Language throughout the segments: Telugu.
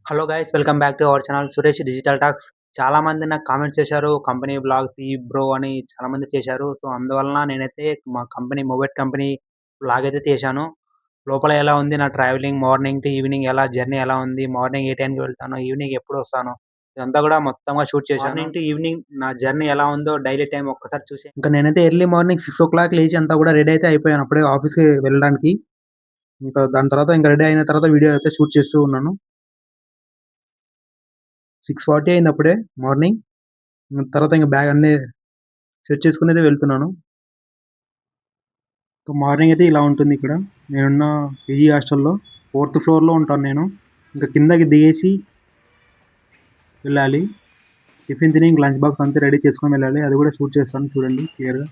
Hello guys welcome back to our channel Suresh digital talks. చాలా మంది నాకు కామెంట్స్ చేశారు. కంపెనీ బ్లాగ్ తీ బ్రో అని చాలా మంది చేశారు. సో, అందువలన నేనైతే మా కంపెనీ మొబైల్ కంపెనీ బ్లాగ్ అయితే తీశాను. లోపల ఎలా ఉంది నా ట్రావెలింగ్ మార్నింగ్ టు ఈవినింగ్ ఎలా జర్నీ ఎలా ఉంది? మార్నింగ్ ఏ టైంకి వెళ్తాను? ఈవినింగ్ ఎప్పుడొస్తాను? ఇదంతా కూడా మొత్తంగా షూట్ చేశాను. మార్నింగ్ టు ఈవినింగ్ నా జర్నీ ఎలా ఉందో డైలీ టైమ్ ఒక్కసారి చూసి ఇంకా నేనైతే ఎర్లీ మార్నింగ్ 6:00 లేచి అంతా కూడా రెడీ అయితే అయిపోయాను. అప్పుడే ఆఫీస్‌కి వెళ్ళడానికి. ఇంకా దాని తర్వాత ఇంకా రెడీ అయిన తర్వాత వీడియో అయితే షూట్ చేస్తూ ఉన్నాను. 6:40 అయింది అప్పుడే మార్నింగ్. తర్వాత ఇంక బ్యాగ్ అన్నీ సెట్ చేసుకొని అయితే వెళ్తున్నాను. మార్నింగ్ అయితే ఇలా ఉంటుంది ఇక్కడ. నేనున్న పీజీ హాస్టల్‌లో 4థ్ ఫ్లోర్‌లో ఉంటాను నేను. ఇంకా కిందకి దిగేసి వెళ్ళాలి. టిఫిన్ తిని ఇంక లంచ్ బాక్స్ అంతా రెడీ చేసుకొని వెళ్ళాలి. అది కూడా షూట్ చేస్తాను చూడండి క్లియర్‌గా.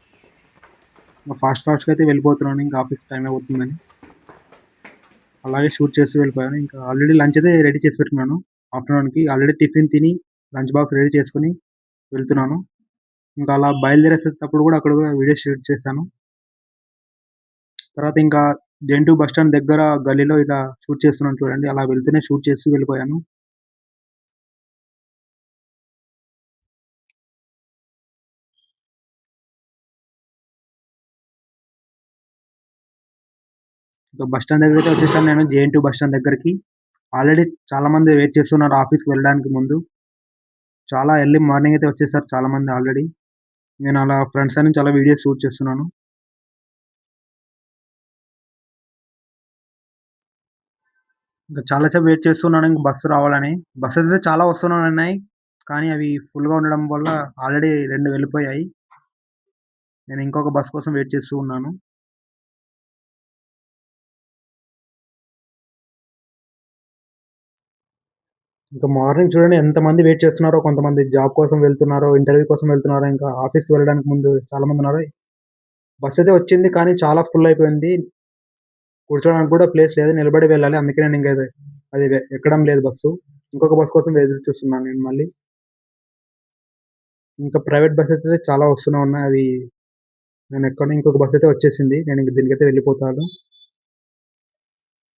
ఇంక ఫాస్ట్‌గా అయితే వెళ్ళిపోతున్నాను ఇంకా ఆఫీస్‌కి టైం అవుతుందని. అలాగే షూట్ చేస్తూ వెళ్ళిపోయాను. ఇంకా ఆల్రెడీ లంచ్ అయితే రెడీ చేసి పెట్టుకున్నాను ఆఫ్టర్‌నూన్‌కి. ఆల్రెడీ టిఫిన్ తిని లంచ్ బాక్స్ రెడీ చేసుకొని వెళ్తున్నాను. ఇంకా అలా బయలుదేరేసేటప్పుడు కూడా అక్కడ కూడా వీడియో షూట్ చేశాను. తర్వాత ఇంకా జెన్ 2 బస్ స్టాండ్ దగ్గర గల్లీలో ఇలా షూట్ చేస్తున్నాను చూడండి. అలా వెళ్తూనే షూట్ చేస్తూ వెళ్ళిపోయాను. ఇంకా బస్ స్టాండ్ దగ్గరైతే వచ్చేసాను నేను జేఎన్ 2 బస్ స్టాండ్ దగ్గరికి. ఆల్రెడీ చాలా మంది వెయిట్ చేస్తున్నారు ఆఫీస్‌కి వెళ్ళడానికి ముందు. చాలా ఎర్లీ మార్నింగ్ అయితే వచ్చేసారు చాలా మంది ఆల్రెడీ. నేను అలా ఫ్రంట్ సైడ్ నుంచి అలా వీడియోస్ షూట్ చేస్తున్నాను. ఇంకా చాలా సేపు వెయిట్ చేస్తున్నాను ఇంక బస్సు రావాలని. బస్సెస్ అయితే చాలా వస్తూనే ఉన్నాయి. కానీ అవి ఫుల్‌గా ఉండడం వల్ల ఆల్రెడీ 2 వెళ్ళిపోయాయి. నేను ఇంకొక బస్ కోసం వెయిట్ చేస్తూ ఉన్నాను. ఇంకా మార్నింగ్ చూడండి ఎంతమంది వెయిట్ చేస్తున్నారో, కొంతమంది జాబ్ కోసం వెళ్తున్నారో, ఇంటర్వ్యూ కోసం వెళ్తున్నారో, ఇంకా ఆఫీస్‌కి వెళ్ళడానికి ముందు చాలామంది ఉన్నారు. బస్ అయితే వచ్చింది కానీ చాలా ఫుల్ అయిపోయింది. కూర్చోడానికి కూడా ప్లేస్ లేదు. నిలబడి వెళ్ళాలి. అందుకే నేను ఇంక అది ఎక్కడం లేదు బస్సు. ఇంకొక బస్ కోసం ఎదురు చూస్తున్నాను నేను మళ్ళీ. ఇంకా ప్రైవేట్ బస్ అయితే చాలా వస్తూనే ఉన్నాయి. అవి నేను ఎక్కను ఇంకొక బస్ అయితే వచ్చేసింది. నేను ఇంక దీనికైతే వెళ్ళిపోతాను.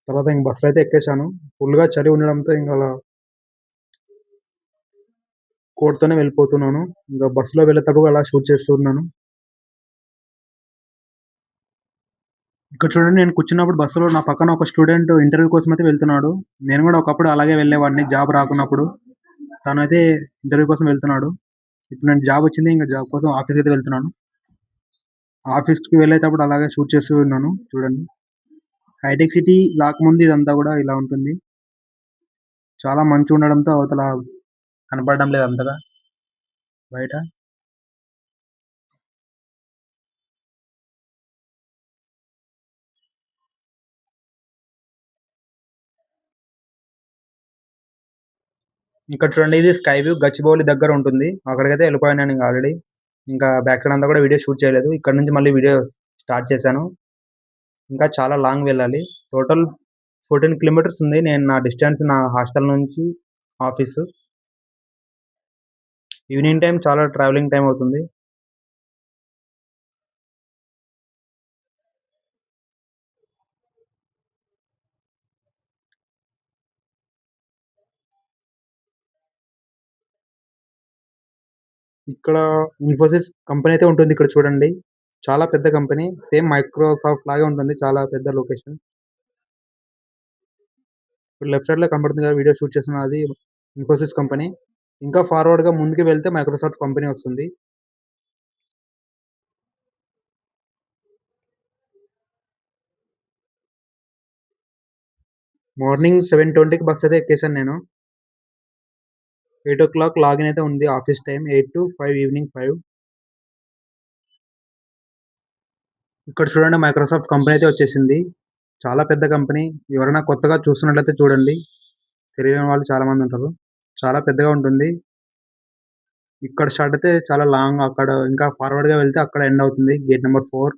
తర్వాత ఇంక బస్సులో అయితే ఎక్కేసాను. ఫుల్‌గా చలి ఉండడంతో ఇంక అలా కోట్‌తోనే వెళ్ళిపోతున్నాను. ఇంకా బస్సులో వెళ్ళేటప్పుడు అలా షూట్ చేస్తూ ఉన్నాను. ఇక్కడ చూడండి నేను కూర్చున్నప్పుడు బస్సులో నా పక్కన ఒక స్టూడెంట్ ఇంటర్వ్యూ కోసం అయితే వెళ్తున్నాడు. నేను గూడా ఒకప్పుడు అలాగే వెళ్ళేవాడిని జాబ్ రాకున్నప్పుడు. తనైతే ఇంటర్వ్యూ కోసం వెళ్తున్నాడు. ఇప్పుడు నాకు జాబ్ వచ్చింది. ఇంక జాబ్ కోసం ఆఫీస్‌కి అయితే వెళ్తున్నాను. ఆఫీస్‌కి వెళ్ళేటప్పుడు అలాగే షూట్ చేస్తూ ఉన్నాను చూడండి. హైటెక్ సిటీ రాకముందు ఇదంతా గూడా ఇలా ఉంటుంది. చాలా మంచు ఉండడంతో అవతల కనపడడం లేదు అంతగా బయట. ఇక్కడ చూడండి ఇది స్కై వ్యూ గచ్చిబౌలి దగ్గర ఉంటుంది. అక్కడికైతే వెళ్ళిపోయాను నేను ఆల్రెడీ. ఇంకా బ్యాక్ సైడ్ అంతా కూడా వీడియో షూట్ చేయలేదు. ఇక్కడ నుంచి మళ్ళీ వీడియో స్టార్ట్ చేశాను. ఇంకా చాలా లాంగ్ వెళ్ళాలి. టోటల్ 14 కిలోమీటర్స్ ఉంది. నేను నా డిస్టెన్స్ నా హాస్టల్ నుంచి ఆఫీసు. ఈవినింగ్ టైమ్ చాలా ట్రావెలింగ్ టైమ్ అవుతుంది. ఇక్కడ ఇన్ఫోసిస్ కంపెనీ అయితే ఉంటుంది ఇక్కడ చూడండి. చాలా పెద్ద కంపెనీ. సేమ్ మైక్రోసాఫ్ట్ లాగే ఉంటుంది. చాలా పెద్ద లొకేషన్. ఇప్పుడు లెఫ్ట్ సైడ్‌లో కనపడుతుంది కదా! వీడియో షూట్ చేస్తున్న అది ఇన్ఫోసిస్ కంపెనీ. ఇంకా ఫార్వర్డ్‌గా ముందుకు వెళ్తే మైక్రోసాఫ్ట్ కంపెనీ వస్తుంది. మార్నింగ్ 7:20కి బస్ అయితే ఎక్కేసాను నేను. 8:00 లాగిన్ అయితే ఉంది ఆఫీస్ టైమ్. 8-5 ఈవినింగ్ 5. ఇక్కడ చూడండి మైక్రోసాఫ్ట్ కంపెనీ అయితే వచ్చేసింది. చాలా పెద్ద కంపెనీ. ఎవరైనా కొత్తగా చూస్తున్నట్లయితే చూడండి. తెలియని వాళ్ళు చాలా మంది ఉంటారు. చాలా పెద్దగా ఉంటుంది. ఇక్కడ స్టార్ట్ అయితే చాలా లాంగ్ అక్కడ ఇంకా ఫార్వర్డ్‌గా వెళ్తే అక్కడ ఎండ్ అవుతుంది. Gate number 4.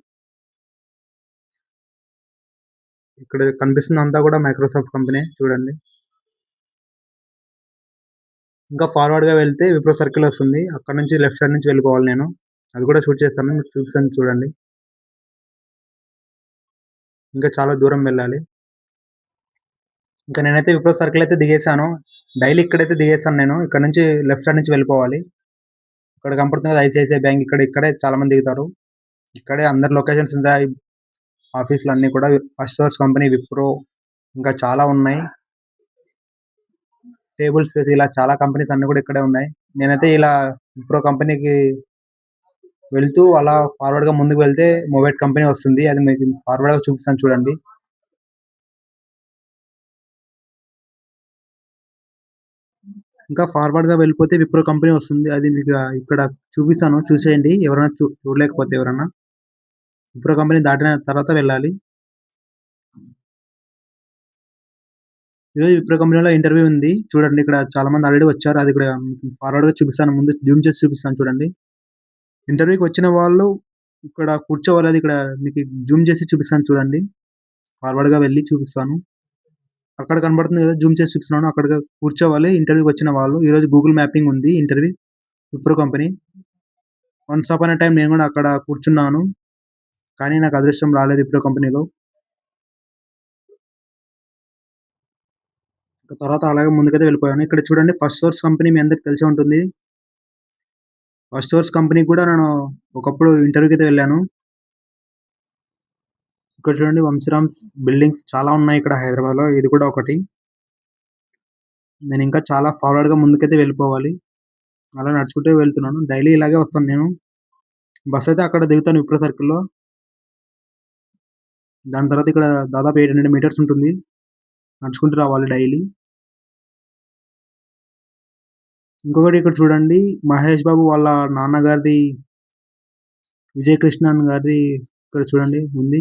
ఇక్కడ కనిపిస్తుందంతా కూడా మైక్రోసాఫ్ట్ కంపెనీ చూడండి. ఇంకా ఫార్వర్డ్‌గా వెళ్తే విప్రో సర్కిల్ వస్తుంది. అక్కడి నుంచి లెఫ్ట్ సైడ్ నుంచి వెళ్ళిపోవాలి నేను. అది కూడా షూట్ చేస్తాను. మీకు చూపిస్తాను చూడండి. ఇంకా చాలా దూరం వెళ్ళాలి. ఇంకా నేనైతే విప్రో సర్కిల్ అయితే దిగేసాను. డైలీ ఇక్కడైతే దిగేస్తాను నేను. ఇక్కడ నుంచి లెఫ్ట్ సైడ్ నుంచి వెళ్ళిపోవాలి. ఇక్కడ కనపడుతుంది కదా ఐసీఐసీఐ బ్యాంక్ ఇక్కడే చాలా మంది దిగుతారు. ఇక్కడే అందరి లొకేషన్స్ ఉంటాయి. ఆఫీసులన్నీ కూడా ఫస్ట్ సోర్స్ కంపెనీ, విప్రో ఇంకా చాలా ఉన్నాయి. టేబుల్ స్పేస్ ఇలా చాలా కంపెనీస్ అన్నీ కూడా ఇక్కడే ఉన్నాయి. నేనైతే ఇలా విప్రో కంపెనీకి వెళ్తూ అలా ఫార్వర్డ్‌గా ముందుకు వెళ్తే మొబైల్ కంపెనీ వస్తుంది. అది మీకు ఫార్వర్డ్‌గా చూపిస్తాను చూడండి. ఇంకా ఫార్వర్డ్‌గా వెళ్ళిపోతే విప్రో కంపెనీ వస్తుంది. అది మీకు ఇక్కడ చూపిస్తాను చూసేయండి. ఎవరైనా చూడలేకపోతే ఎవరన్నా. విప్రో కంపెనీ దాటిన తర్వాత వెళ్ళాలి. ఈరోజు విప్రో కంపెనీలో ఇంటర్వ్యూ ఉంది. చూడండి ఇక్కడ చాలా మంది ఆల్రెడీ వచ్చారు. అది కూడా ఫార్వర్డ్‌గా చూపిస్తాను. ముందు జూమ్ చేసి చూపిస్తాను చూడండి. ఇంటర్వ్యూకి వచ్చిన వాళ్ళు ఇక్కడ కూర్చోవాలి. అది ఇక్కడ మీకు జూమ్ చేసి చూపిస్తాను చూడండి. ఫార్వర్డ్‌గా వెళ్లి చూపిస్తాను. అక్కడ కనబడుతుంది కదా! జూమ్ చేసి చూపిస్తున్నాను. అక్కడ కూర్చోవాలి ఇంటర్వ్యూకి వచ్చిన వాళ్ళు. ఈరోజు గూగుల్ మ్యాపింగ్ ఉంది interview Wipro company. Once upon a time నేను కూడా అక్కడ కూర్చున్నాను. కానీ నాకు అదృష్టం రాలేదు విప్రో కంపెనీలో. తర్వాత అలాగే ముందుకైతే వెళ్ళిపోయాను. ఇక్కడ చూడండి ఫస్ట్ సోర్స్ కంపెనీ మీ అందరికి తెలిసే ఉంటుంది. ఫస్ట్ సోర్స్ కంపెనీకి కూడా నేను ఒకప్పుడు ఇంటర్వ్యూకైతే వెళ్ళాను. ఇక్కడ చూడండి వంశీరామ్స్ బిల్డింగ్స్ చాలా ఉన్నాయి ఇక్కడ హైదరాబాద్‌లో. ఇది కూడా ఒకటి. నేను ఇంకా చాలా ఫార్వర్డ్‌గా ముందుకైతే వెళ్ళిపోవాలి. అలా నడుచుకుంటూ వెళ్తున్నాను. డైలీ ఇలాగే వస్తాను నేను. బస్ అయితే అక్కడ దిగుతాను విప్రో సర్కిల్‌లో. దాని తర్వాత ఇక్కడ దాదాపు 800 మీటర్స్ ఉంటుంది. నడుచుకుంటూ రావాలి డైలీ. ఇంకొకటి ఇక్కడ చూడండి మహేష్ బాబు వాళ్ళ నాన్నగారిది విజయ్ కృష్ణన్ గారిది ఇక్కడ చూడండి ఉంది.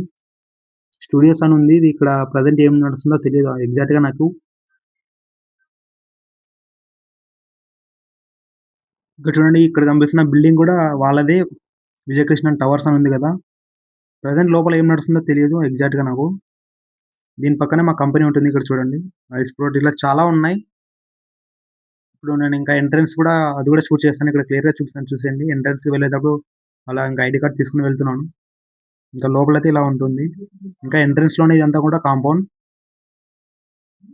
స్టూడియోస్ అని ఉంది. ఇది ఇక్కడ ప్రెజెంట్ ఏం నడుస్తుందో తెలీదు ఎగ్జాక్ట్‌గా నాకు. ఇక్కడ చూడండి ఇక్కడ కనిపిస్తున్న బిల్డింగ్ కూడా వాళ్ళదే. విజయ్ కృష్ణన్ టవర్స్ అని ఉంది కదా! ప్రెజెంట్ లోపల ఏం నడుస్తుందో తెలియదు ఎగ్జాక్ట్‌గా నాకు. దీని పక్కనే మా కంపెనీ ఉంటుంది. ఇక్కడ చూడండి. ఐస్ ఫ్లోట్ ఇలా చాలా ఉన్నాయి. ఇప్పుడు నేను ఇంకా ఎంట్రన్స్ కూడా అది కూడా షూట్ చేస్తాను. ఇక్కడ క్లియర్‌గా చూపిస్తాను చూసేయండి. ఎంట్రన్స్‌కి వెళ్ళేటప్పుడు అలా ఇంకా ఐడీ కార్డ్ తీసుకొని వెళ్తున్నాను. ఇంకా లోపలైతే ఇలా ఉంటుంది. ఇంకా ఎంట్రన్స్‌లోనే ఇదంతా కూడా కాంపౌండ్.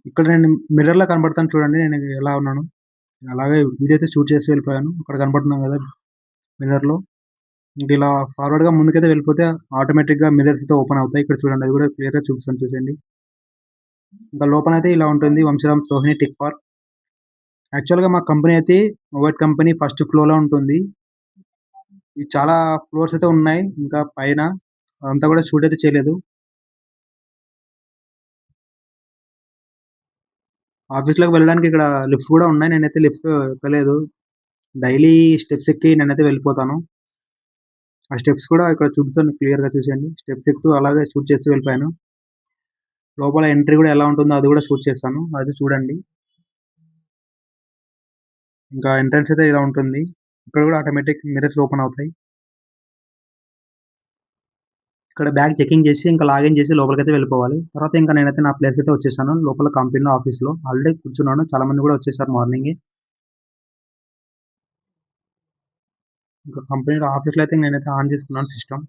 ఇక్కడ నేను మిర్రర్‌లో కనపడతాను చూడండి. నేను ఎలా ఉన్నానో. అలాగే వీడియో అయితే షూట్ చేసి వెళ్ళిపోయాను. అక్కడ కనపడుతున్నాను కదా! మిర్రర్‌లో. ఇంక ఇలా ఫార్వర్డ్‌గా ముందుకైతే వెళ్ళిపోతే ఆటోమేటిక్‌గా మిర్రర్స్ అయితే ఓపెన్ అవుతాయి. ఇక్కడ చూడండి. అది కూడా క్లియర్‌గా చూపిస్తాను చూసేయండి. ఇంకా లోపలైతే ఇలా ఉంటుంది వంశీరామ్ సోహిని టెక్ పార్క్. యాక్చువల్‌గా మా కంపెనీ అయితే మొబైల్ కంపెనీ ఫస్ట్ ఫ్లోర్‌లో ఉంటుంది. ఈ చాలా ఫ్లోర్స్ అయితే ఉన్నాయి. ఇంకా పైన అదంతా కూడా షూట్ అయితే చేయలేదు. ఆఫీస్‌లోకి వెళ్ళడానికి ఇక్కడ లిఫ్ట్స్ కూడా ఉన్నాయి. నేనైతే లిఫ్ట్ ఎక్కలేదు. డైలీ స్టెప్స్ ఎక్కి నేనైతే వెళ్ళిపోతాను. ఆ స్టెప్స్ కూడా ఇక్కడ చూపిస్తాను క్లియర్‌గా చూసేయండి. స్టెప్స్ ఎక్కుతూ అలాగే షూట్ చేస్తూ వెళ్ళిపోయాను. లోపల ఎంట్రీ కూడా ఎలా ఉంటుందో అది కూడా షూట్ చేశాను. అది చూడండి. ఇంకా ఎంట్రన్స్ అయితే ఇలా ఉంటుంది. ఇక్కడ కూడా ఆటోమేటిక్ మిర్రర్స్ ఓపెన్ అవుతాయి. ఇక్కడ బ్యాగ్ చెకింగ్ చేసి ఇంకా లాగిన్ చేసి లోపలికైతే వెళ్ళిపోవాలి. తర్వాత ఇంకా నేనైతే నా ప్లేస్‌కైతే వచ్చేసాను. లోపల కంపెనీలో ఆఫీస్‌లో. ఆల్రెడీ కూర్చున్నాను. చాలా మంది కూడా వచ్చేసారు మార్నింగే. ఇంకా కంపెనీలో ఆఫీస్‌లో అయితే నేనైతే ఆన్ చేసుకున్నాను సిస్టమ్.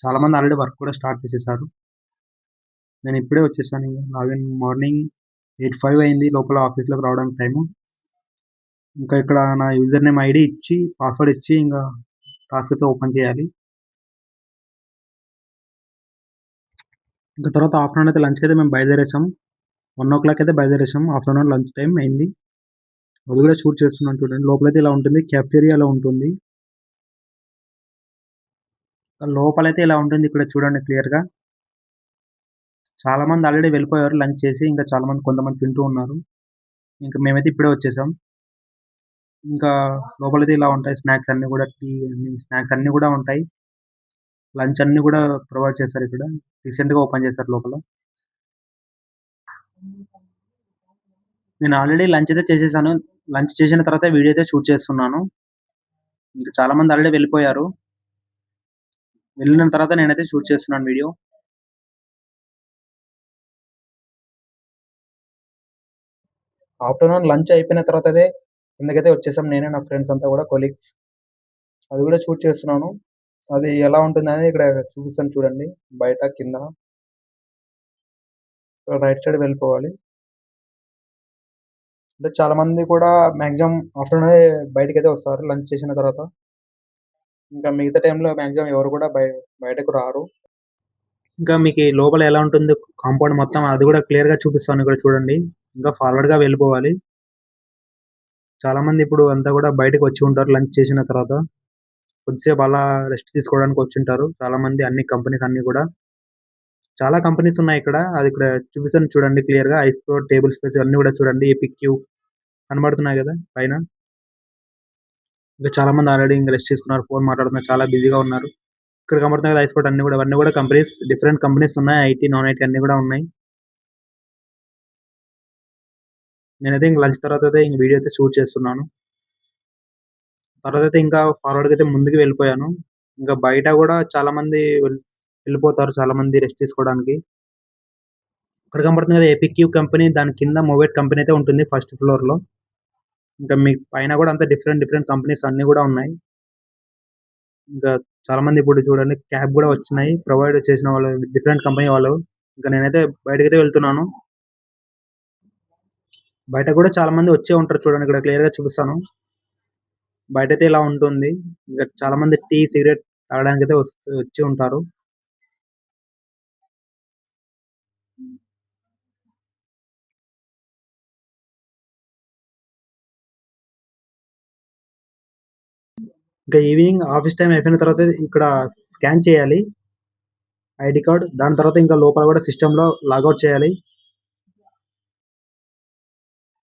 చాలా మంది ఆల్రెడీ వర్క్ కూడా స్టార్ట్ చేసేసారు. నేను ఇప్పుడే వచ్చేసాను ఇంగ. లాగిన్ మార్నింగ్ 8:05 అయింది లోపల ఆఫీస్‌లోకి రావడానికి టైము. ఇంకా ఇక్కడ నా యూజర్ నేమ్ ఐడీ ఇచ్చి, పాస్వర్డ్ ఇచ్చి ఇంగా టాస్క్ అయితే ఓపెన్ చేయాలి. ఇంకా తర్వాత ఆఫ్టర్‌నూన్ అయితే లంచ్‌కైతే మేము బయలుదేరేసాం. 1:00 అయితే బయలుదేరేసాం. ఆఫ్టర్‌నూన్ లంచ్ టైమ్ అయింది. అది కూడా షూట్ చేస్తున్నాను చూడండి. లోపలైతే ఇలా ఉంటుంది. కేఫ్‌టేరియా ఇలా ఉంటుంది. లోపలైతే ఇలా ఉంటుంది. ఇక్కడ చూడండి క్లియర్‌గా. చాలా మంది ఆల్రెడీ వెళ్ళిపోయారు లంచ్ చేసి. ఇంకా చాలా మంది కొంతమంది తింటూ ఉన్నారు. ఇంకా మేమైతే ఇప్పుడే వచ్చేసాం. ఇంకా లోపలైతే ఇలా ఉంటాయి స్నాక్స్ అన్నీ కూడా టీ అన్నీ స్నాక్స్ అన్నీ కూడా ఉంటాయి. లంచ్ అన్నీ కూడా ప్రొవైడ్ చేస్తారు ఇక్కడ. రీసెంట్‌గా ఓపెన్ చేశారు లోపల. నేను ఆల్రెడీ లంచ్ అయితే చేసేసాను. లంచ్ చేసిన తర్వాత వీడియో అయితే షూట్ చేస్తున్నాను. ఇంకా చాలా మంది ఆల్రెడీ వెళ్ళిపోయారు. వెళ్ళిన తర్వాత నేనైతే షూట్ చేస్తున్నాను వీడియో. ఆఫ్టర్‌నూన్ లంచ్ అయిపోయిన తర్వాత అయితే కిందకైతే వచ్చేసాం. నేను నా ఫ్రెండ్స్ అంతా కూడా కొలీగ్స్. అది కూడా షూట్ చేస్తున్నాను. అది ఎలా ఉంటుందనేది ఇక్కడ చూపిస్తాను చూడండి. బయట, కింద. రైట్ సైడ్ వెళ్ళిపోవాలి. అంటే చాలామంది కూడా మాక్సిమం ఆఫ్టర్‌నూనే బయటికైతే వస్తారు లంచ్ చేసిన తర్వాత. ఇంకా మిగతా టైంలో మాక్సిమం ఎవరు కూడా బయటకు రారు. ఇంకా మీకీ లోపల ఎలా ఉంటుందో కాంపౌండ్ మొత్తం అది గూడా క్లియర్‌గా చూపిస్తాను ఇక్కడ చూడండి. ఇంకా ఫార్వర్డ్‌గా వెళ్ళిపోవాలి. చాలామంది ఇప్పుడు అంతా గూడా బయటకొచ్చి ఉంటారు లంచ్ చేసిన తర్వాత. కొద్దిసేపు అలా రెస్ట్ తీసుకోవడానికి వచ్చుంటారు. చాలామంది అన్ని కంపెనీస్ అన్నీ గూడా. చాలా కంపెనీస్ ఉన్నాయిక్కడ. అది ఇక్కడ చూపిస్తాను చూడండి క్లియర్‌గా. ఐస్‌ప్రో, టేబుల్ స్పేస్ ఇవన్నీ గూడా చూడండి. ఎపిక్యూ కనబడుతున్నాయి గదా! పైన. ఇంకా చాలామంది ఆల్రెడీ ఇంక రెస్ట్ తీసుకున్నారు. ఫోన్ మాట్లాడుతున్నారు. చాలా బిజీగా ఉన్నారు. ఇక్కడ కనబడుతున్నాయి కదా! ఐస్‌ప్రో అన్నీ గూడా. ఇవన్నీ గూడా కంపెనీస్. డిఫరెంట్ కంపెనీస్ ఉన్నాయి. ఐటీ, నాన్ ఐటీ అన్నీ గూడా ఉన్నాయి. నేనైతే ఇంక లంచ్ తర్వాతయితే ఇంక వీడియో అయితే షూట్ చేస్తున్నాను. తర్వాతయితే ఇంకా ఫార్వర్డ్‌గా అయితే ముందుకు వెళ్ళిపోయాను. ఇంకా బయట గూడా చాలామంది వెళ్ళిపోతారు చాలామంది రెస్ట్ తీసుకోవడానికి. ఇక్కడ కనపడుతుంది కదా! ఎపిక్యూ కంపెనీ దాని కింద మొబైల్ కంపెనీ అయితే ఉంటుంది ఫస్ట్ ఫ్లోర్‌లో. ఇంకా మీకు పైన గూడా అంతా డిఫరెంట్ డిఫరెంట్ కంపెనీస్ అన్నీ గూడా ఉన్నాయి. ఇంకా చాలామంది ఇప్పుడు చూడండి క్యాబ్ గూడా వచ్చినాయి. ప్రొవైడ్ చేసిన వాళ్ళు డిఫరెంట్ కంపెనీ వాళ్ళు. ఇంకా నేనైతే బయటకైతే వెళ్తున్నాను. బయట గూడా చాలామంది వచ్చే ఉంటారు చూడండి ఇక్కడ క్లియర్‌గా చూపిస్తాను. బయటైతే ఇలా ఉంటుంది. ఇంకా చాలామంది టీ, సిగరెట్ తాగడానికైతే వచ్చి ఉంటారు. ఇంకా ఈవినింగ్ ఆఫీస్ టైమ్ అయిపోయిన తర్వాత ఇక్కడ స్కాన్ చేయాలి ఐడీ కార్డ్. దాని తర్వాత ఇంకా లోపల గూడా సిస్టమ్‌లో లాగౌట్ చేయాలి.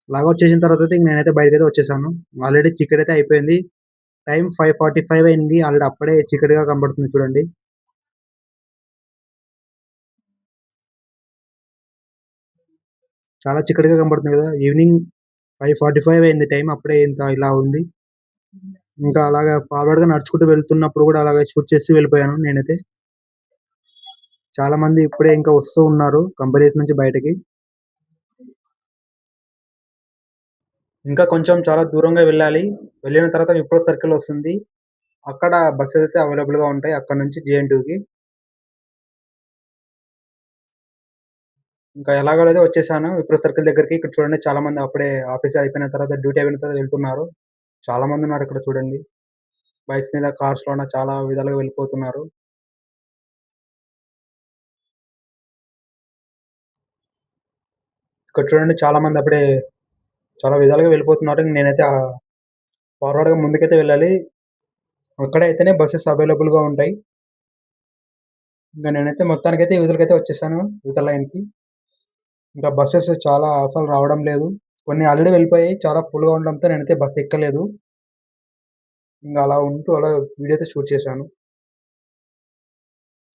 లాగౌట్ చేసిన తర్వాతయితే ఇంక నేనైతే బయటకైతే వచ్చేసాను. ఆల్రెడీ చీకటైతే అయిపోయింది. టైమ్ 5:45 అయింది. ఆల్రెడీ అప్పుడే చీకటిగా కనబడుతుంది చూడండి. చాలా చీకటిగా కనబడుతుంది గదా! ఈవినింగ్ 5:45 అయింది టైమ్. అప్పుడే ఇంత ఇలా ఉంది. ఇంకా అలాగా ఫార్వర్డ్‌గా నడుచుకుంటూ వెళ్తున్నప్పుడు గూడా అలాగే షూట్ చేసి వెళ్ళిపోయాను నేనైతే. చాలా మంది ఇప్పుడే ఇంకా వస్తూ ఉన్నారు కంపెనీస్ నుంచి బయటకి. ఇంకా కొంచెం చాలా దూరంగా వెళ్ళాలి. వెళ్ళిన తర్వాత విప్రో సర్కిల్ వస్తుంది. అక్కడ బసెస్ అయితే అవైలబుల్‌గా ఉంటాయి. అక్కడి నుంచి జేఎన్‌టీయూకి. ఇంకా ఎలాగోలైతే వచ్చేసాను విప్రో సర్కిల్ దగ్గరికి. ఇక్కడ చూడండి చాలా మంది అప్పుడే ఆఫీస్ అయిపోయిన తర్వాత డ్యూటీ అయిపోయిన తర్వాత వెళ్తున్నారు. చాలా మందున్నారు ఇక్కడ చూడండి. బైక్స్ మీద, కార్స్‌లోన చాలా విధాలుగా వెళ్ళిపోతున్నారు. ఇక్కడ చూడండి చాలా మంది అప్పుడే చాలా విధాలుగా వెళ్ళిపోతున్నారు. నేనైతే ఫార్వర్డ్‌గా ముందుకైతే వెళ్ళాలి. అక్కడే అయితేనే బసెస్ అవైలబుల్‌గా ఉంటాయి. ఇంక నేనైతే మొత్తానికైతే ఇవతలకైతే వచ్చేసాను. ఇవతల లైన్‌కి. ఇంకా బసెస్ చాలా అసలు రావడం లేదు. కొన్ని ఆల్రెడీ వెళ్ళిపోయాయి. చాలా ఫుల్‌గా ఉండడంతో నేనైతే బస్ ఎక్కలేదు. ఇంగ అలా ఉంటూ అలా వీడియో అయితే షూట్ చేశాను.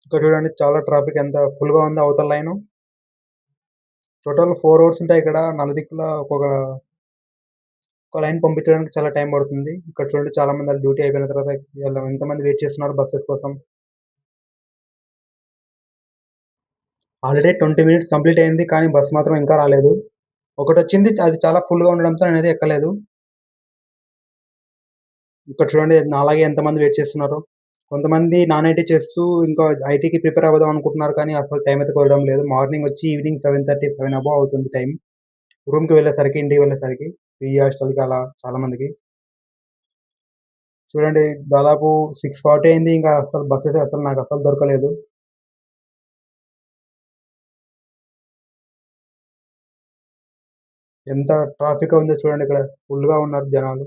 ఇక్కడ చూడండి చాలా ట్రాఫిక్ ఎంత ఫుల్‌గా ఉందో అవతల లైను. టోటల్ 4 రోడ్స్ ఉంటాయి ఇక్కడ. నలుదిక్కులా ఒక లైన్ పంపించడానికి చాలా టైం పడుతుంది. ఇక్కడ చూడండి చాలా మంది ఆళ్ళ డ్యూటీ అయిపోయిన తర్వాత ఎంతమంది వెయిట్ చేస్తున్నారు బసెస్ కోసం. ఆల్రెడీ 20 మినిట్స్ కంప్లీట్ అయింది. కానీ బస్ మాత్రం ఇంకా రాలేదు. ఒకటొచ్చింది అది చాలా ఫుల్‌గా ఉండడంతో నేనైతే ఎక్కలేదు. ఇక్కడ చూడండి నాలాగే ఎంతమంది వెయిట్ చేస్తున్నారో. కొంతమంది నాన్ ఐటీ చేస్తూ ఇంకా ఐటీకి ప్రిపేర్ అవుదాం అనుకుంటున్నారు కానీ అసలు టైం అయితే కుదరడం లేదు. మార్నింగ్ వచ్చి ఈవినింగ్ 7:30, 7 అబోవ్ అవుతుంది టైం. రూమ్‌కి వెళ్ళేసరికి, ఇంటికి వెళ్ళేసరికి పీజీ హాస్టల్‌కి అలా చాలా మందికి. చూడండి దాదాపు 6:40 అయింది. ఇంకా అసలు బసెస్ అసలు నాకసలు దొరకలేదు. ఎంత ట్రాఫిక్‌గా ఉందో చూడండి ఇక్కడ. ఫుల్‌గా ఉన్నారు జనాలు.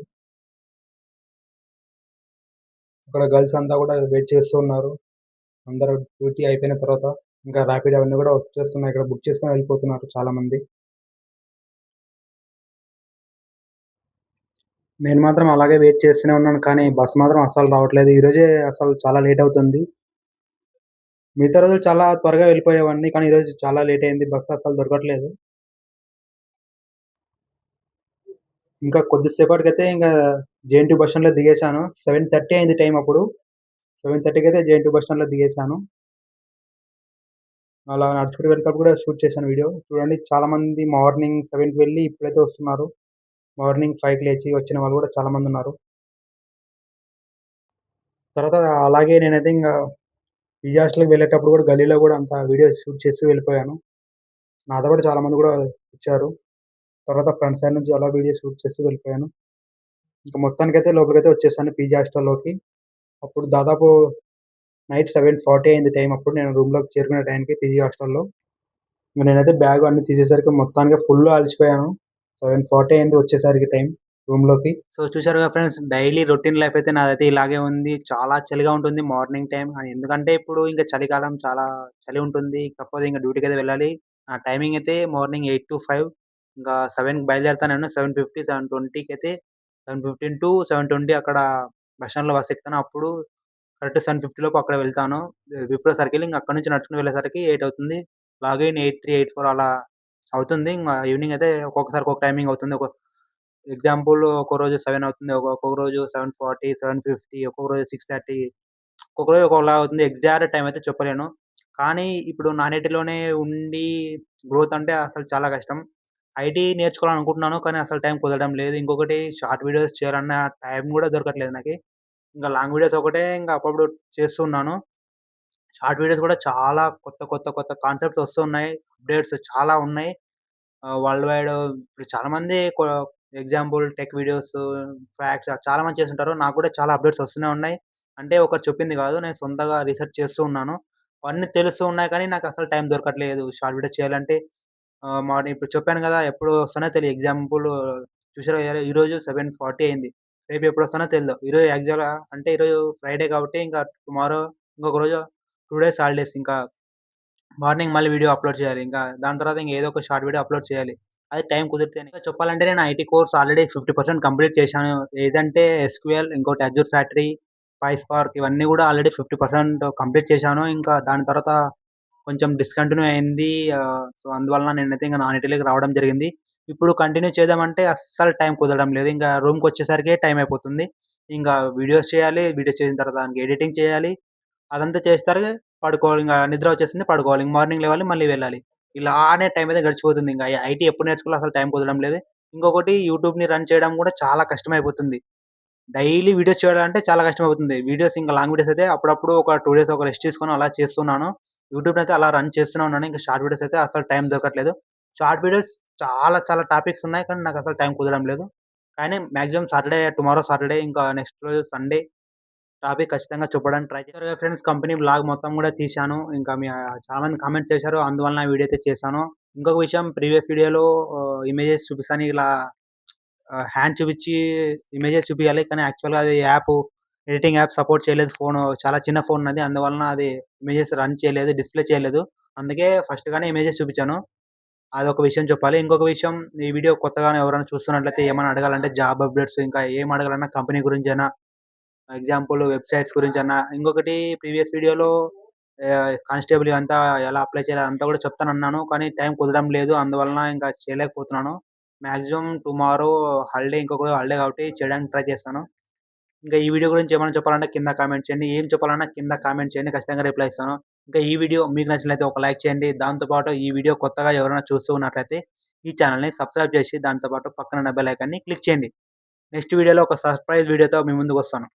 ఇక్కడ గర్ల్స్ అంతా కూడా వెయిట్ చేస్తూ ఉన్నారు. అందరూ డ్యూటీ అయిపోయిన తర్వాత ఇంకా ర్యాపిడో అవన్నీ కూడా వచ్చేస్తున్నాయి. ఇక్కడ బుక్ చేసుకొని వెళ్ళిపోతున్నారు చాలామంది. నేను మాత్రం అలాగే వెయిట్ చేస్తూనే ఉన్నాను. కానీ బస్ మాత్రం అస్సలు రావట్లేదు. ఈరోజే అసలు చాలా లేట్ అవుతుంది. మిగతా రోజులు చాలా త్వరగా వెళ్ళిపోయేవాడిని. కానీ ఈరోజు చాలా లేట్ అయింది. బస్ అస్సలు దొరకట్లేదు. ఇంకా కొద్దిసేపటికైతే ఇంగా జేఎన్‌టీయూ బస్ స్టాండ్‌లో దిగేశాను. 7:30 అయింది టైమ్ అప్పుడు. 7:30కి అయితే జేఎన్‌టీయూ బస్ స్టాండ్‌లో దిగేశాను. అలా నడుచుకుంటూ వెళ్తేప్పుడు కూడా షూట్ చేశాను వీడియో. చూడండి చాలా మంది మార్నింగ్ 7కి వెళ్ళి ఇప్పుడైతే వస్తున్నారు. మార్నింగ్ 5కి లేచి వచ్చిన వాళ్ళు కూడా చాలా మందున్నారు. తర్వాత అలాగే నేనైతే ఇంగా పీజీ హాస్టల్‌కి వెళ్ళేటప్పుడు కూడా గల్లీలో కూడా అంతా వీడియో షూట్ చేస్తూ వెళ్ళిపోయాను. నాతో పాటు చాలామంది గూడా వచ్చారు. తర్వాత ఫ్రంట్ సైడ్ నుంచి అలా వీడియో షూట్ చేసి వెళ్ళిపోయాను. ఇంక మొత్తానికైతే లోపలికైతే వచ్చేసాను పీజీ హాస్టల్‌లోకి. అప్పుడు దాదాపు నైట్ 7:40 అయింది టైం అప్పుడు నేను రూమ్‌లోకి చేరుకునే టైంకి పీజీ హాస్టల్‌లో. ఇంక నేనైతే బ్యాగ్ అన్నీ తీసేసరికి మొత్తానికి ఫుల్ అలసిపోయాను. 7:40 అయింది వచ్చేసరికి టైం రూమ్‌లోకి. సో, చూసారుగా ఫ్రెండ్స్ డైలీ రొటీన్ లైఫ్ అయితే నాదైతే ఇలాగే ఉంది. చాలా చలిగా ఉంటుంది మార్నింగ్ టైమ్. ఎందుకంటే ఇప్పుడు ఇంక చలికాలం చాలా చలి ఉంటుంది. తప్పదు ఇంక డ్యూటీకైతే వెళ్ళాలి. నా టైమింగ్ అయితే మార్నింగ్ 8-5 ఇంకా 7కి బయలుదేరుతాను నేను. 7:50, 7:20కైతే 7:15-7:20 అక్కడ బస్ స్టాండ్‌లో బస్ ఎక్కుతాను. అప్పుడు కరెక్ట్ 7:50 లోపు అక్కడ వెళ్తాను. విప్రో సర్కిల్ ఇంక అక్కడి నుంచి నడుచుకుంటూ వెళ్ళేసరికి 8 అవుతుంది. లాగిన్ 8:03, 8:04 అలా అవుతుంది. ఇంగ ఈవినింగ్ అయితే ఒక్కొక్కసారి ఒక్కొక్క టైమింగ్ అవుతుంది. ఎగ్జాంపుల్ ఒక్కో రోజు 7 అవుతుంది. ఒక్కొక్క రోజు 7:40, 7:50 ఒక్కొక్క రోజు 6:30 ఒక్కొక్క రోజు ఒక్కోలా అవుతుంది. ఎగ్జాక్ట్ టైమ్ అయితే చెప్పలేను. కానీ ఇప్పుడు నాన్‌ఐటీలోనే ఉండి గ్రోత్ అంటే అసలు చాలా కష్టం. ఐటీ నేర్చుకోవాలనుకుంటున్నాను. కానీ అసలు టైం కుదరడం లేదు. ఇంకొకటి షార్ట్ వీడియోస్ చేయాలన్న టైం గూడా దొరకట్లేదు నాకి. ఇంక లాంగ్ వీడియోస్ ఒకటే ఇంక అప్పుడప్పుడు చేస్తున్నాను. షార్ట్ వీడియోస్ గూడా చాలా కొత్త కాన్సెప్ట్స్ వస్తున్నాయి. అప్‌డేట్స్ చాలా ఉన్నాయి. వరల్డ్ వైడ్ ఇప్పుడు చాలామంది ఎగ్జాంపుల్ టెక్ వీడియోస్, ఫ్యాక్ట్స్ చాలా మంది చేసుంటారు. నాకు కూడా చాలా అప్‌డేట్స్ వస్తూనే ఉన్నాయి. అంటే ఒకరు చెప్పింది కాదు. నేను సొంతగా రిసర్చ్ చేస్తూ ఉన్నాను. అవన్నీ తెలుస్తూ ఉన్నాయి కానీ నాకసలు టైం దొరకట్లేదు. షార్ట్ వీడియోస్ చేయాలంటే మార్నింగ్ ఇప్పుడు చెప్పాను గదా! ఎప్పుడు వస్తానో తెలీదు. ఎగ్జాంపుల్ చూసారా ఈరోజు 7:40 అయింది. రేపు ఎప్పుడొస్తానో తెలీదు. ఈరోజు యాక్చువల్‌గా అంటే ఈరోజు ఫ్రైడే కాబట్టి ఇంకా టుమారో ఇంకొక రోజు 2 డేస్ హాలిడేస్ ఇంకా మార్నింగ్ మళ్ళీ వీడియో అప్‌లోడ్ చేయాలి. ఇంకా దాని తర్వాత ఇంక ఏదో ఒక షార్ట్ వీడియో అప్‌లోడ్ చేయాలి. అది టైం కుదిరితేనే. ఇంకా చెప్పాలంటే నేను ఐటీ కోర్స్ ఆల్రెడీ 50% కంప్లీట్ చేశాను. ఏదంటే ఎస్‌క్యూఎల్, ఇంకోటి అజూర్ ఫ్యాక్టరీ, పైస్పార్క్ ఇవన్నీ గూడా ఆల్రెడీ 50% కంప్లీట్ చేశాను. ఇంకా దాని తర్వాత కొంచెం డిస్కంటిన్యూ అయింది. సో, అందువలన నేనైతే ఇంక నాన్ ఐటీలోకి రావడం జరిగింది. ఇప్పుడు కంటిన్యూ చేద్దామంటే అస్సలు టైం కుదరడం లేదు. ఇంకా రూమ్‌కొచ్చేసరికే టైం అయిపోతుంది. ఇంకా వీడియోస్ చేయాలి. వీడియోస్ చేసిన తర్వాత దానికి ఎడిటింగ్ చేయాలి. అదంతా చేస్తారు. పడుకోవాలి. ఇంగ నిద్ర వచ్చేసింది పడుకోవాలి. ఇంక మార్నింగ్ లేవాలి మళ్ళీ వెళ్ళాలి. ఇలానే టైం అయితే గడిచిపోతుంది. ఇంగ ఐటీ ఎప్పుడు నేర్చుకోవాలో అసలు టైం కుదరడం లేదు. ఇంకొకటి యూట్యూబ్‌ని రన్ చేయడం గూడా చాలా కష్టమైపోతుంది. డైలీ వీడియోస్ చేయాలంటే చాలా కష్టమవుతుంది. వీడియోస్ ఇంకా లాంగ్ వీడియోస్ అయితే అప్పుడప్పుడు ఒక 2 డేస్ ఒక రెస్ట్ తీసుకొని అలా చేస్తున్నాను. యూట్యూబ్‌నయితే అలా రన్ చేస్తూనే ఉన్నాను. ఇంకా షార్ట్ వీడియోస్ అయితే అసలు టైం దొరకట్లేదు. షార్ట్ వీడియోస్ చాలా టాపిక్స్ ఉన్నాయి. కానీ నాకసలు టైం కుదరడం లేదు. కానీ మాక్సిమం టుమారో సాటర్‌డే ఇంకా నెక్స్ట్ రోజు సండే టాపిక్ ఖచ్చితంగా చెప్పడానికి ట్రై చేశారు కదా ఫ్రెండ్స్. కంపెనీ వ్లాగ్ మొత్తం గూడా తీశాను. ఇంకా చాలా మంది కామెంట్స్ చేశారు. అందువలన వీడియో అయితే చేశాను. ఇంకొక విషయం ప్రీవియస్ వీడియోలో ఇమేజెస్ చూపిస్తాను ఇలా హ్యాండ్ చూపిచ్చి ఇమేజెస్ చూపియాలి. కానీ యాక్చువల్‌గా అది ఎడిటింగ్ యాప్ సపోర్ట్ చేయలేదు ఫోను. చాలా చిన్న ఫోన్ నాది. అందువలన అది ఇమేజెస్ రన్ చేయలేదు. డిస్‌ప్లే చేయలేదు. అందుకే ఫస్ట్ గానే ఇమేజెస్ చూపిచ్చాను. అదొక విషయం చెప్పాలి. ఇంకొక విషయం ఈ వీడియో కొత్తగానే ఎవరైనా చూస్తున్నట్లయితే ఏమైనా అడగాలంటే జాబ్ అప్‌డేట్స్ ఇంకా ఏం అడగాలన్నా కంపెనీ గురించైనా ఎగ్జాంపుల్ వెబ్‌సైట్స్ గురించన్నా, ఇంకొకటి ప్రీవియస్ వీడియోలో కానిస్టేబుల్ ఇవంతా ఎలా అప్లై చేయాలి అదంతా కూడా చెప్తానన్నాను. కానీ టైం కుదరడం లేదు. అందువలన ఇంకా చేయలేకపోతున్నాను. మాక్సిమం టుమారో హాలిడే ఇంకొక రోజు హాలిడే కాబట్టి చేయడానికి ట్రై చేస్తాను. ఇంకా ఈ వీడియో గురించి ఏమైనా చెప్పాలన్నా కింద కామెంట్ చేయండి. ఏం చెప్పాలన్నా కింద కామెంట్ చేయండి. ఖచ్చితంగా రిప్లై ఇస్తాను. ఇంకా ఈ వీడియో మీకు నచ్చినట్లయితే ఒక లైక్ చేయండి. దాంతో పాటు ఈ వీడియో కొత్తగా ఎవరైనా చూస్తూ ఉన్నట్లయితే ఈ ఛానెల్‌ని సబ్స్క్రైబ్ చేసి దాంతో పాటు పక్కన ఉన్న బెల్ ఐకాన్‌ని క్లిక్ చేయండి. నెక్స్ట్ వీడియోలో ఒక సర్ప్రైజ్ వీడియోతో మీ ముందుకొస్తాను.